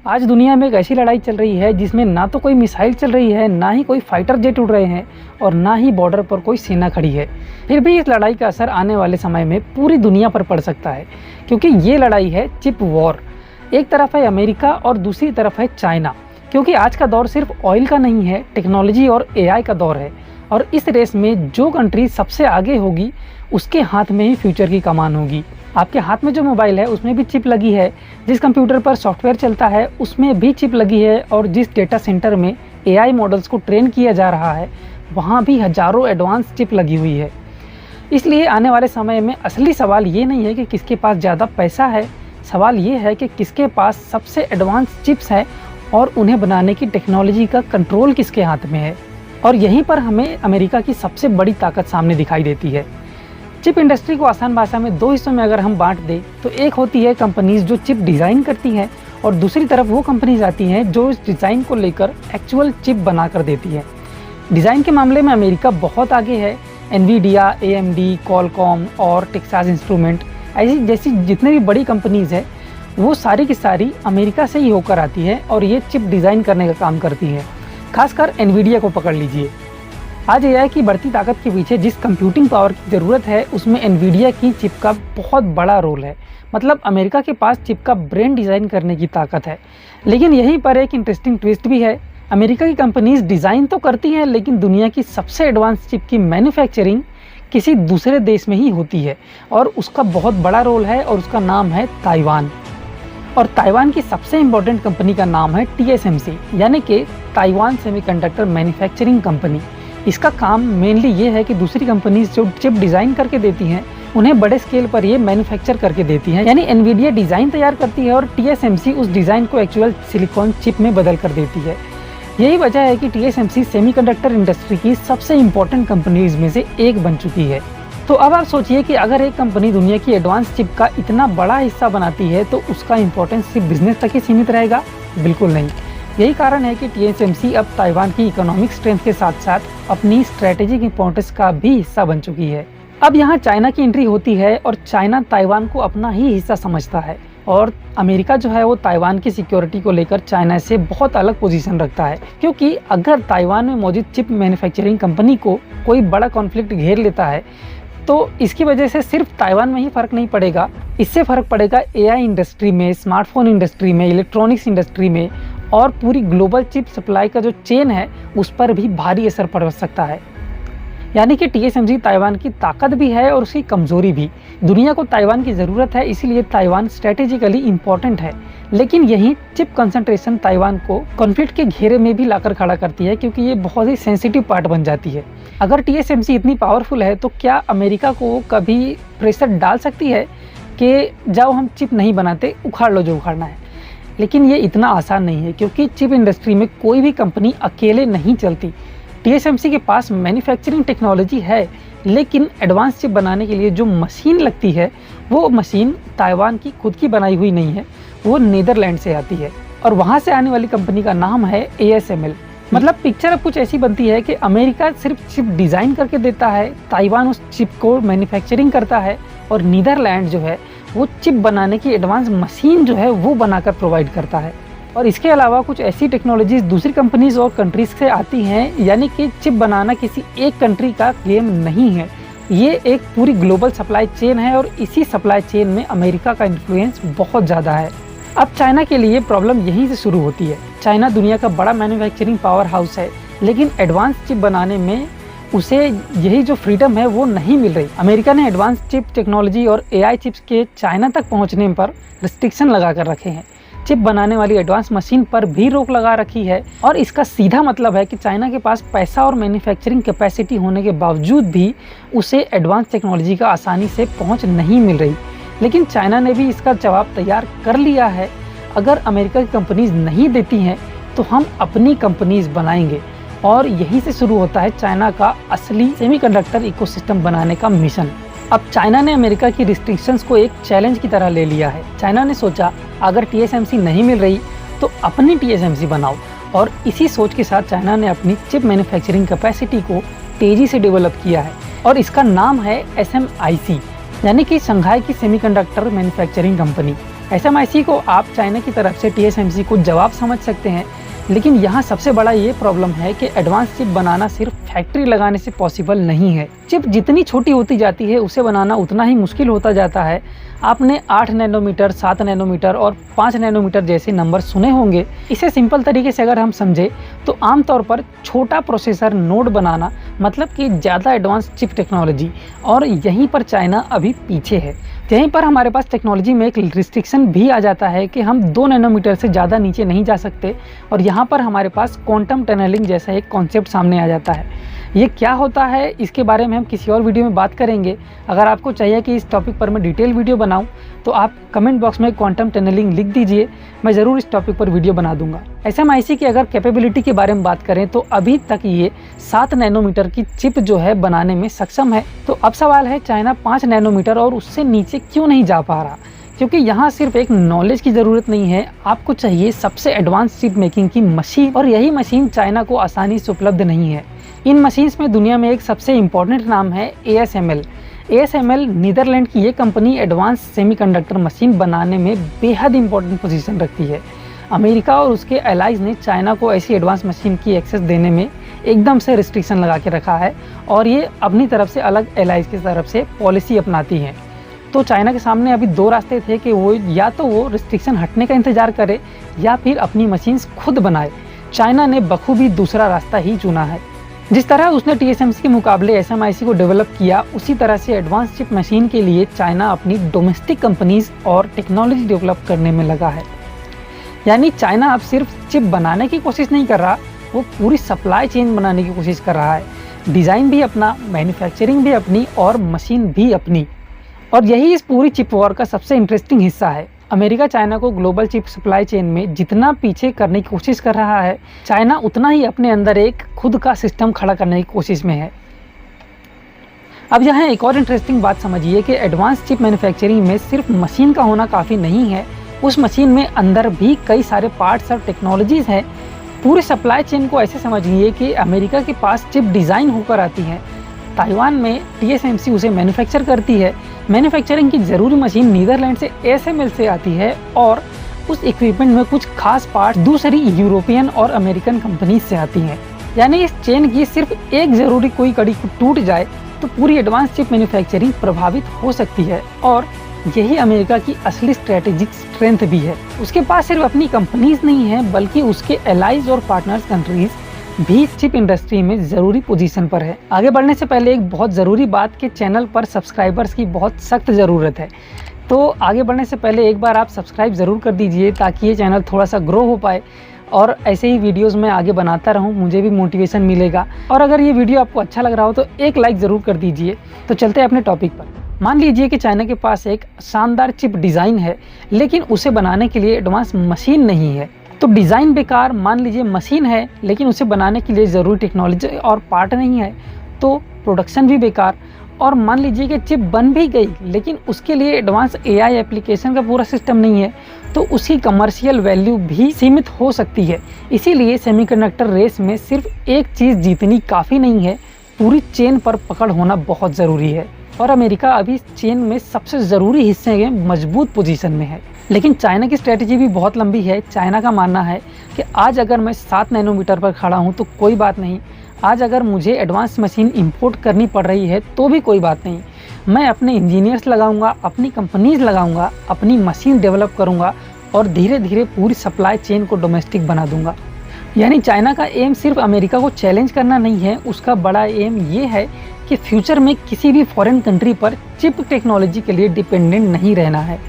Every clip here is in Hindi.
आज दुनिया में एक ऐसी लड़ाई चल रही है जिसमें ना तो कोई मिसाइल चल रही है, ना ही कोई फाइटर जेट उड़ रहे हैं और ना ही बॉर्डर पर कोई सेना खड़ी है। फिर भी इस लड़ाई का असर आने वाले समय में पूरी दुनिया पर पड़ सकता है, क्योंकि ये लड़ाई है चिप वॉर। एक तरफ है अमेरिका और दूसरी तरफ है चाइना, क्योंकि आज का दौर सिर्फ ऑयल का नहीं है, टेक्नोलॉजी और एआई का दौर है। और इस रेस में जो कंट्री सबसे आगे होगी उसके हाथ में ही फ्यूचर की कमान होगी। आपके हाथ में जो मोबाइल है उसमें भी चिप लगी है, जिस कंप्यूटर पर सॉफ्टवेयर चलता है उसमें भी चिप लगी है, और जिस डेटा सेंटर में एआई मॉडल्स को ट्रेन किया जा रहा है वहाँ भी हज़ारों एडवांस चिप लगी हुई है। इसलिए आने वाले समय में असली सवाल ये नहीं है कि किसके पास ज़्यादा पैसा है, सवाल ये है कि किसके पास सबसे एडवांस चिप्स हैं और उन्हें बनाने की टेक्नोलॉजी का कंट्रोल किसके हाथ में है। और यहीं पर हमें अमेरिका की सबसे बड़ी ताकत सामने दिखाई देती है। चिप इंडस्ट्री को आसान भाषा में दो हिस्सों में अगर हम बांट दें तो एक होती है कंपनीज जो चिप डिज़ाइन करती हैं, और दूसरी तरफ वो कंपनीज आती हैं जो इस डिज़ाइन को लेकर एक्चुअल चिप बना कर देती हैं। डिज़ाइन के मामले में अमेरिका बहुत आगे है। एनवीडिया, एएमडी, कॉलकॉम और टेक्सास इंस्ट्रूमेंट ऐसी जैसी जितनी भी बड़ी कंपनीज है वो सारी की सारी अमेरिका से ही होकर आती है और ये चिप डिज़ाइन करने का काम करती है। खासकर एनवीडिया को पकड़ लीजिए। आज एआई की बढ़ती ताकत के पीछे जिस कंप्यूटिंग पावर की ज़रूरत है उसमें एनवीडिया की चिप का बहुत बड़ा रोल है। मतलब अमेरिका के पास चिप का ब्रेन डिज़ाइन करने की ताकत है। लेकिन यहीं पर एक इंटरेस्टिंग ट्विस्ट भी है। अमेरिका की कंपनीज डिज़ाइन तो करती हैं, लेकिन दुनिया की सबसे एडवांस चिप की मैन्युफैक्चरिंग किसी दूसरे देश में ही होती है, और उसका बहुत बड़ा रोल है, और उसका नाम है ताइवान। और ताइवान की सबसे इम्पोर्टेंट कंपनी का नाम है TSMC, यानी कि ताइवान सेमीकंडक्टर मैन्युफैक्चरिंग कंपनी। इसका काम मेनली ये है कि दूसरी कंपनीज जो चिप डिज़ाइन करके देती हैं उन्हें बड़े स्केल पर ये मैन्युफैक्चर करके देती हैं। यानी एनवीडिया डिज़ाइन तैयार करती है और TSMC उस डिज़ाइन को एक्चुअल सिलिकॉन चिप में बदल कर देती है। यही वजह है कि TSMC सेमीकंडक्टर इंडस्ट्री की सबसे इम्पोर्टेंट कंपनीज में से एक बन चुकी है। तो अब आप सोचिए कि अगर एक कंपनी दुनिया की एडवांस चिप का इतना बड़ा हिस्सा बनाती है तो उसका इंपॉर्टेंस सिर्फ बिजनेस तक ही सीमित रहेगा? बिल्कुल नहीं। यही कारण है कि TSMC अब ताइवान की इकोनॉमिक स्ट्रेंथ के साथ साथ अपनी स्ट्रेटेजिक इंपॉर्टेंस का भी हिस्सा बन चुकी है। अब यहाँ चाइना की एंट्री होती है और चाइना ताइवान को अपना ही हिस्सा समझता है, और अमेरिका जो है वो ताइवान की सिक्योरिटी को लेकर चाइना से बहुत अलग पोजीशन रखता है। क्योंकि अगर ताइवान में मौजूद चिप मैन्युफैक्चरिंग कंपनी को कोई बड़ा कॉन्फ्लिक्ट घेर लेता है तो इसकी वजह से सिर्फ ताइवान में ही फ़र्क नहीं पड़ेगा, इससे फ़र्क पड़ेगा एआई इंडस्ट्री में, स्मार्टफोन इंडस्ट्री में, इलेक्ट्रॉनिक्स इंडस्ट्री में, और पूरी ग्लोबल चिप सप्लाई का जो चेन है उस पर भी भारी असर पड़ सकता है। यानी कि TSMC ताइवान की ताकत भी है और उसकी कमज़ोरी भी। दुनिया को ताइवान की ज़रूरत है, इसीलिए ताइवान स्ट्रेटेजिकली इम्पॉर्टेंट है। लेकिन यही चिप कंसंट्रेशन ताइवान को कॉन्फ्लिक्ट के घेरे में भी लाकर खड़ा करती है, क्योंकि ये बहुत ही सेंसिटिव पार्ट बन जाती है। अगर TSMC इतनी पावरफुल है तो क्या अमेरिका को कभी प्रेशर डाल सकती है कि जाओ हम चिप नहीं बनाते, उखाड़ लो जो उखाड़ना है? लेकिन ये इतना आसान नहीं है, क्योंकि चिप इंडस्ट्री में कोई भी कंपनी अकेले नहीं चलती। TSMC के पास मैन्युफैक्चरिंग टेक्नोलॉजी है, लेकिन एडवांस चिप बनाने के लिए जो मशीन लगती है वो मशीन ताइवान की खुद की बनाई हुई नहीं है, वो नीदरलैंड से आती है, और वहाँ से आने वाली कंपनी का नाम है ASML। मतलब पिक्चर अब कुछ ऐसी बनती है कि अमेरिका सिर्फ चिप डिज़ाइन करके देता है, ताइवान उस चिप को मैन्युफैक्चरिंग करता है, और नीदरलैंड जो है वो चिप बनाने की एडवांस मशीन जो है वो बनाकर प्रोवाइड करता है। और इसके अलावा कुछ ऐसी टेक्नोलॉजीज दूसरी कंपनीज और कंट्रीज से आती हैं। यानी कि चिप बनाना किसी एक कंट्री का गेम नहीं है, ये एक पूरी ग्लोबल सप्लाई चेन है, और इसी सप्लाई चेन में अमेरिका का इन्फ्लुएंस बहुत ज़्यादा है। अब चाइना के लिए प्रॉब्लम यहीं से शुरू होती है। चाइना दुनिया का बड़ा मैन्युफैक्चरिंग पावर हाउस है, लेकिन एडवांस चिप बनाने में उसे यही जो फ्रीडम है वो नहीं मिल रही। अमेरिका ने एडवांस चिप टेक्नोलॉजी और एआई चिप्स के चाइना तक पहुंचने पर रिस्ट्रिक्शन लगा कर रखे हैं। चिप बनाने वाली एडवांस मशीन पर भी रोक लगा रखी है, और इसका सीधा मतलब है कि चाइना के पास पैसा और मैन्युफैक्चरिंग कैपेसिटी होने के बावजूद भी उसे एडवांस टेक्नोलॉजी का आसानी से पहुंच नहीं मिल रही। लेकिन चाइना ने भी इसका जवाब तैयार कर लिया है। अगर अमेरिका की कंपनीज नहीं देती हैं तो हम अपनी कंपनीज बनाएंगे, और यहीं से शुरू होता है चाइना का असली सेमीकंडक्टर इकोसिस्टम बनाने का मिशन। अब चाइना ने अमेरिका की रिस्ट्रिक्शंस को एक चैलेंज की तरह ले लिया है। चाइना ने सोचा अगर TSMC नहीं मिल रही तो अपनी TSMC बनाओ, और इसी सोच के साथ चाइना ने अपनी चिप मैन्युफैक्चरिंग कैपेसिटी को तेज़ी से डेवलप किया है, और इसका नाम है SMIC, यानी कि शंघाई की सेमीकंडक्टर मैन्युफैक्चरिंग कंपनी। SMIC को आप चाइना की तरफ से TSMC को जवाब समझ सकते हैं, लेकिन यहाँ सबसे बड़ा ये प्रॉब्लम है कि एडवांस चिप बनाना सिर्फ फैक्ट्री लगाने से पॉसिबल नहीं है। चिप जितनी छोटी होती जाती है उसे बनाना उतना ही मुश्किल होता जाता है। आपने 8 नैनोमीटर, 7 नैनोमीटर और 5 नैनोमीटर जैसे नंबर सुने होंगे। इसे सिंपल तरीके से अगर हम समझे तो आमतौर पर छोटा प्रोसेसर नोड बनाना मतलब कि ज़्यादा एडवांस चिप टेक्नोलॉजी, और यहीं पर चाइना अभी पीछे है। यहीं पर हमारे पास टेक्नोलॉजी में एक रिस्ट्रिक्शन भी आ जाता है कि हम 2 नैनोमीटर से ज़्यादा नीचे नहीं जा सकते, और यहाँ पर हमारे पास क्वांटम टनलिंग जैसा एक कॉन्सेप्ट सामने आ जाता है। ये क्या होता है इसके बारे में हम किसी और वीडियो में बात करेंगे। अगर आपको चाहिए कि इस टॉपिक पर मैं डिटेल वीडियो बनाऊं तो आप कमेंट बॉक्स में क्वांटम टनलिंग लिख दीजिए, मैं ज़रूर इस टॉपिक पर वीडियो बना दूंगा। SMIC की अगर कैपेबिलिटी के बारे में बात करें तो अभी तक ये 7 नैनोमीटर की चिप जो है बनाने में सक्षम है। तो अब सवाल है चाइना 5 नैनोमीटर और उससे नीचे क्यों नहीं जा पा रहा? क्योंकि यहाँ सिर्फ एक नॉलेज की ज़रूरत नहीं है, आपको चाहिए सबसे एडवांस चिप मेकिंग की मशीन, और यही मशीन चाइना को आसानी से उपलब्ध नहीं है। इन मशीन्स में दुनिया में एक सबसे इम्पॉर्टेंट नाम है ASML। ASML नीदरलैंड की ये कंपनी एडवांस सेमीकंडक्टर मशीन बनाने में बेहद इंपॉर्टेंट पोजीशन रखती है। अमेरिका और उसके एलाइज ने चाइना को ऐसी एडवांस मशीन की एक्सेस देने में एकदम से रिस्ट्रिक्शन लगा के रखा है, और ये अपनी तरफ से अलग एलाइज की तरफ से पॉलिसी अपनाती हैं। तो चाइना के सामने अभी 2 रास्ते थे कि वो या तो वो रिस्ट्रिक्शन हटने का इंतजार करे या फिर अपनी मशीन्स खुद बनाए। चाइना ने बखूबी दूसरा रास्ता ही चुना है। जिस तरह उसने TSMC के मुकाबले SMIC को डेवलप किया, उसी तरह से एडवांस चिप मशीन के लिए चाइना अपनी डोमेस्टिक कंपनीज और टेक्नोलॉजी डेवलप करने में लगा है। यानी चाइना अब सिर्फ चिप बनाने की कोशिश नहीं कर रहा, वो पूरी सप्लाई चेन बनाने की कोशिश कर रहा है। डिज़ाइन भी अपना, मैन्युफैक्चरिंग भी अपनी और मशीन भी अपनी। और यही इस पूरी चिप वॉर का सबसे इंटरेस्टिंग हिस्सा है। अमेरिका चाइना को ग्लोबल चिप सप्लाई चेन में जितना पीछे करने की कोशिश कर रहा है, चाइना उतना ही अपने अंदर एक खुद का सिस्टम खड़ा करने की कोशिश में है। अब यहाँ एक और इंटरेस्टिंग बात समझिए कि एडवांस चिप मैन्युफैक्चरिंग में सिर्फ मशीन का होना काफ़ी नहीं है, उस मशीन में अंदर भी कई सारे पार्ट्स और टेक्नोलॉजीज़ हैं। पूरी सप्लाई चेन को ऐसे समझिए कि अमेरिका के पास चिप डिज़ाइन होकर आती है, ताइवान में TSMC उसे मैन्युफैक्चर करती है, मैन्युफैक्चरिंग की ज़रूरी मशीन नीदरलैंड से ASML से आती है, और उस इक्विपमेंट में कुछ खास पार्ट दूसरी यूरोपियन और अमेरिकन कंपनी से आती हैं। यानी इस चेन की सिर्फ एक ज़रूरी कोई कड़ी टूट जाए तो पूरी एडवांस चिप मैन्युफैक्चरिंग प्रभावित हो सकती है, और यही अमेरिका की असली स्ट्रेटेजिक स्ट्रेंथ भी है। उसके पास सिर्फ अपनी कंपनीज नहीं है, बल्कि उसके एलाइज और पार्टनर्स कंट्रीज भी चिप इंडस्ट्री में ज़रूरी पोजीशन पर है। आगे बढ़ने से पहले एक बहुत ज़रूरी बात कि चैनल पर सब्सक्राइबर्स की बहुत सख्त ज़रूरत है। तो आगे बढ़ने से पहले एक बार आप सब्सक्राइब ज़रूर कर दीजिए ताकि ये चैनल थोड़ा सा ग्रो हो पाए, और ऐसे ही वीडियोस मैं आगे बनाता रहूं, मुझे भी मोटिवेशन मिलेगा। और अगर ये वीडियो आपको अच्छा लग रहा हो तो एक लाइक ज़रूर कर दीजिए। तो चलते हैं अपने टॉपिक पर। मान लीजिए कि चाइना के पास एक शानदार चिप डिज़ाइन है, लेकिन उसे बनाने के लिए एडवांस मशीन नहीं है। तो डिज़ाइन बेकार, मान लीजिए मशीन है लेकिन उसे बनाने के लिए ज़रूरी टेक्नोलॉजी और पार्ट नहीं है, तो प्रोडक्शन भी बेकार। और मान लीजिए कि चिप बन भी गई लेकिन उसके लिए एडवांस AI एप्लीकेशन का पूरा सिस्टम नहीं है, तो उसकी कमर्शियल वैल्यू भी सीमित हो सकती है। इसीलिए सेमीकंडक्टर रेस में सिर्फ एक चीज़ जीतनी काफ़ी नहीं है, पूरी चेन पर पकड़ होना बहुत ज़रूरी है। और अमेरिका अभी चेन में सबसे ज़रूरी हिस्से के मजबूत पोजीशन में है। लेकिन चाइना की स्ट्रेटजी भी बहुत लंबी है। चाइना का मानना है कि आज अगर मैं 7 नैनोमीटर पर खड़ा हूँ तो कोई बात नहीं, आज अगर मुझे एडवांस मशीन इंपोर्ट करनी पड़ रही है तो भी कोई बात नहीं, मैं अपने इंजीनियर्स लगाऊंगा, अपनी कंपनीज लगाऊंगा, अपनी मशीन डेवलप करूंगा और धीरे धीरे पूरी सप्लाई चेन को डोमेस्टिक बना दूंगा। यानी चाइना का एम सिर्फ अमेरिका को चैलेंज करना नहीं है, उसका बड़ा एम ये है कि फ्यूचर में किसी भी फॉरेन कंट्री पर चिप टेक्नोलॉजी के लिए डिपेंडेंट नहीं रहना है।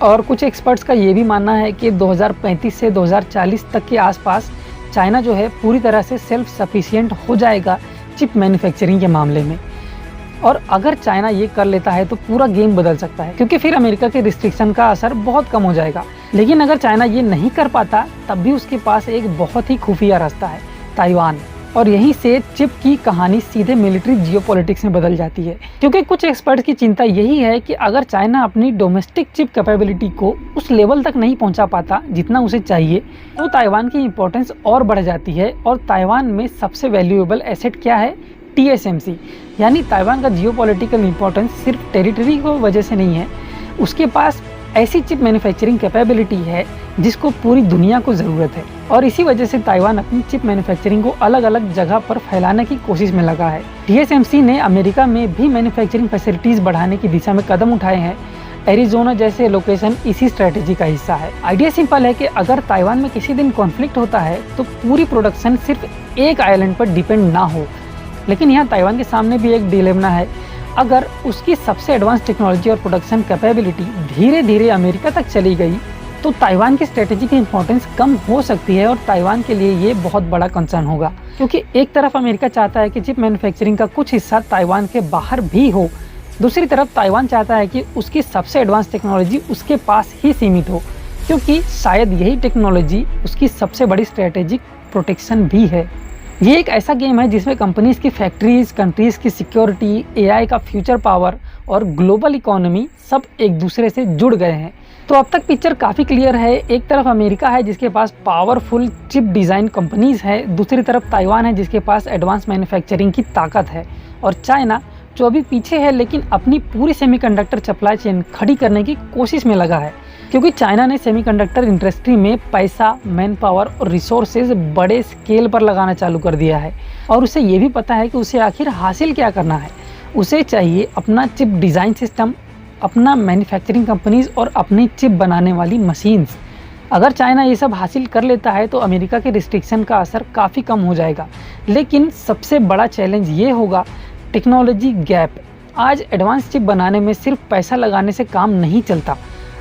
और कुछ एक्सपर्ट्स का ये भी मानना है कि 2035 से 2040 तक के आसपास चाइना जो है पूरी तरह से सेल्फ सफिशिएंट हो जाएगा चिप मैन्युफैक्चरिंग के मामले में। और अगर चाइना ये कर लेता है तो पूरा गेम बदल सकता है, क्योंकि फिर अमेरिका के रिस्ट्रिक्शन का असर बहुत कम हो जाएगा। लेकिन अगर चाइना ये नहीं कर पाता तब भी उसके पास एक बहुत ही खुफिया रास्ता है, ताइवान। और यहीं से चिप की कहानी सीधे मिलिट्री जियोपॉलिटिक्स में बदल जाती है, क्योंकि कुछ एक्सपर्ट्स की चिंता यही है कि अगर चाइना अपनी डोमेस्टिक चिप कैपेबिलिटी को उस लेवल तक नहीं पहुंचा पाता जितना उसे चाहिए, तो ताइवान की इंपॉर्टेंस और बढ़ जाती है। और ताइवान में सबसे वैल्यूएबल एसेट क्या है? TSMC। यानी ताइवान का जियोपॉलिटिकल इंपॉर्टेंस सिर्फ टेरिटरी की वजह से नहीं है, उसके पास ऐसी चिप मैन्युफैक्चरिंग कैपेबिलिटी है जिसको पूरी दुनिया को ज़रूरत है, और इसी वजह से ताइवान अपनी चिप मैन्युफैक्चरिंग को अलग अलग जगह पर फैलाने की कोशिश में लगा है। TSMC ने अमेरिका में भी मैन्युफैक्चरिंग फैसिलिटीज़ बढ़ाने की दिशा में कदम उठाए हैं। एरिजोना जैसे लोकेशन इसी स्ट्रेटेजी का हिस्सा है। आइडिया सिंपल है कि अगर ताइवान में किसी दिन कॉन्फ्लिक्ट होता है तो पूरी प्रोडक्शन सिर्फ एक आइलैंड पर डिपेंड ना हो। लेकिन यहाँ ताइवान के सामने भी एक डिलेमा है। अगर उसकी सबसे एडवांस टेक्नोलॉजी और प्रोडक्शन कैपेबिलिटी धीरे धीरे अमेरिका तक चली गई तो ताइवान की स्ट्रेटेजी की इंपॉर्टेंस कम हो सकती है, और ताइवान के लिए ये बहुत बड़ा कंसर्न होगा। क्योंकि एक तरफ अमेरिका चाहता है कि चिप मैन्युफैक्चरिंग का कुछ हिस्सा ताइवान के बाहर भी हो, दूसरी तरफ ताइवान चाहता है कि उसकी सबसे एडवांस टेक्नोलॉजी उसके पास ही सीमित हो, क्योंकि शायद यही टेक्नोलॉजी उसकी सबसे बड़ी स्ट्रेटेजिक प्रोटेक्शन भी है। ये एक ऐसा गेम है जिसमें कंपनीज की फैक्ट्रीज, कंट्रीज़ की सिक्योरिटी, AI का फ्यूचर पावर और ग्लोबल इकोनॉमी सब एक दूसरे से जुड़ गए हैं। तो अब तक पिक्चर काफ़ी क्लियर है। एक तरफ अमेरिका है जिसके पास पावरफुल चिप डिज़ाइन कंपनीज़ है, दूसरी तरफ ताइवान है जिसके पास एडवांस मैन्युफैक्चरिंग की ताकत है, और चाइना जो अभी पीछे है लेकिन अपनी पूरी सेमीकंडक्टर सप्लाई चेन खड़ी करने की कोशिश में लगा है। क्योंकि चाइना ने सेमीकंडक्टर इंडस्ट्री में पैसा, मैन पावर और रिसोर्सेज बड़े स्केल पर लगाना चालू कर दिया है, और उसे ये भी पता है कि उसे आखिर हासिल क्या करना है। उसे चाहिए अपना चिप डिज़ाइन सिस्टम, अपना मैन्युफैक्चरिंग कंपनीज और अपनी चिप बनाने वाली मशीन्स। अगर चाइना ये सब हासिल कर लेता है तो अमेरिका के रिस्ट्रिक्शन का असर काफ़ी कम हो जाएगा। लेकिन सबसे बड़ा चैलेंज ये होगा टेक्नोलॉजी गैप। आज एडवांस चिप बनाने में सिर्फ पैसा लगाने से काम नहीं चलता।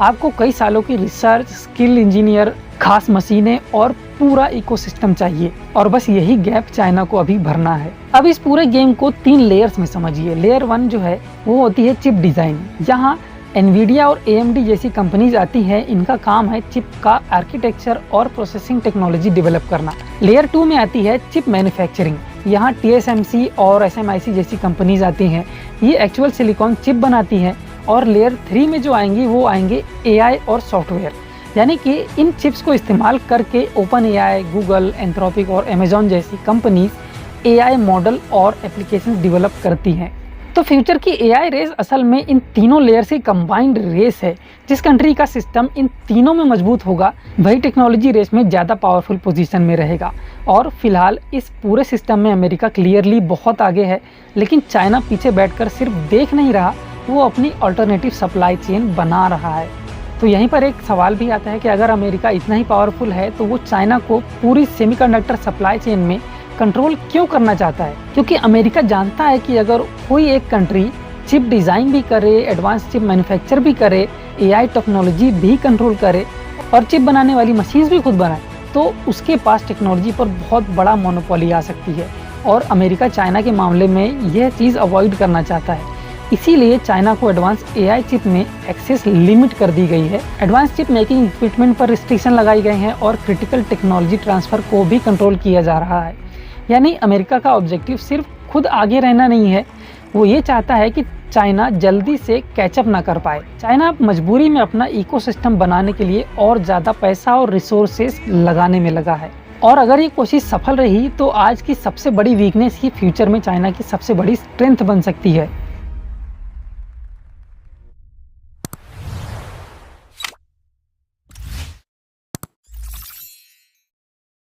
आपको कई सालों की रिसर्च, स्किल इंजीनियर, खास मशीनें और पूरा इकोसिस्टम चाहिए, और बस यही गैप चाइना को अभी भरना है। अब इस पूरे गेम को 3 लेयर्स में समझिए। लेयर 1 जो है वो होती है चिप डिज़ाइन। यहाँ एनवीडिया और AMD जैसी कंपनीज आती हैं। इनका काम है चिप का आर्किटेक्चर और प्रोसेसिंग टेक्नोलॉजी डेवलप करना। लेयर 2 में आती है चिप मैन्युफैक्चरिंग। यहाँ TSMC और SMIC जैसी कंपनीज आती हैं, ये एक्चुअल सिलिकॉन चिप बनाती हैं। और लेयर 3 में जो आएंगी वो आएंगे AI और सॉफ्टवेयर, यानी कि इन चिप्स को इस्तेमाल करके OpenAI, गूगल, एंथ्रोपिक और अमेजॉन जैसी कंपनीज AI मॉडल और एप्लीकेशंस डेवलप करती हैं। तो फ्यूचर की AI रेस असल में इन तीनों लेयर्स की कंबाइंड रेस है। जिस कंट्री का सिस्टम इन तीनों में मजबूत होगा वही टेक्नोलॉजी रेस में ज़्यादा पावरफुल पोजीशन में रहेगा। और फिलहाल इस पूरे सिस्टम में अमेरिका क्लियरली बहुत आगे है, लेकिन चाइना पीछे बैठकर सिर्फ देख नहीं रहा, वो अपनी अल्टरनेटिव सप्लाई चेन बना रहा है। तो यहीं पर एक सवाल भी आता है कि अगर अमेरिका इतना ही पावरफुल है तो वो चाइना को पूरी सेमीकंडक्टर सप्लाई चेन में कंट्रोल क्यों करना चाहता है? क्योंकि अमेरिका जानता है कि अगर कोई एक कंट्री चिप डिज़ाइन भी करे, एडवांस चिप मैन्युफैक्चर भी करे, AI टेक्नोलॉजी भी कंट्रोल करे और चिप बनाने वाली मशीन्स भी खुद बनाए, तो उसके पास टेक्नोलॉजी पर बहुत बड़ा मोनोपोली आ सकती है। और अमेरिका चाइना के मामले में यह चीज़ अवॉइड करना चाहता है। इसीलिए चाइना को एडवांस AI चिप में एक्सेस लिमिट कर दी गई है। एडवांस चिप मेकिंग इक्विपमेंट पर रिस्ट्रिक्शन लगाई गई हैं और क्रिटिकल टेक्नोलॉजी ट्रांसफ़र को भी कंट्रोल किया जा रहा है। यानी अमेरिका का ऑब्जेक्टिव सिर्फ खुद आगे रहना नहीं है, वो ये चाहता है कि चाइना जल्दी से कैचअप ना कर पाए। चाइना मजबूरी में अपना इकोसिस्टम बनाने के लिए और ज़्यादा पैसा और रिसोर्सेज लगाने में लगा है। और अगर ये कोशिश सफल रही तो आज की सबसे बड़ी वीकनेस ही फ्यूचर में चाइना की सबसे बड़ी स्ट्रेंथ बन सकती है।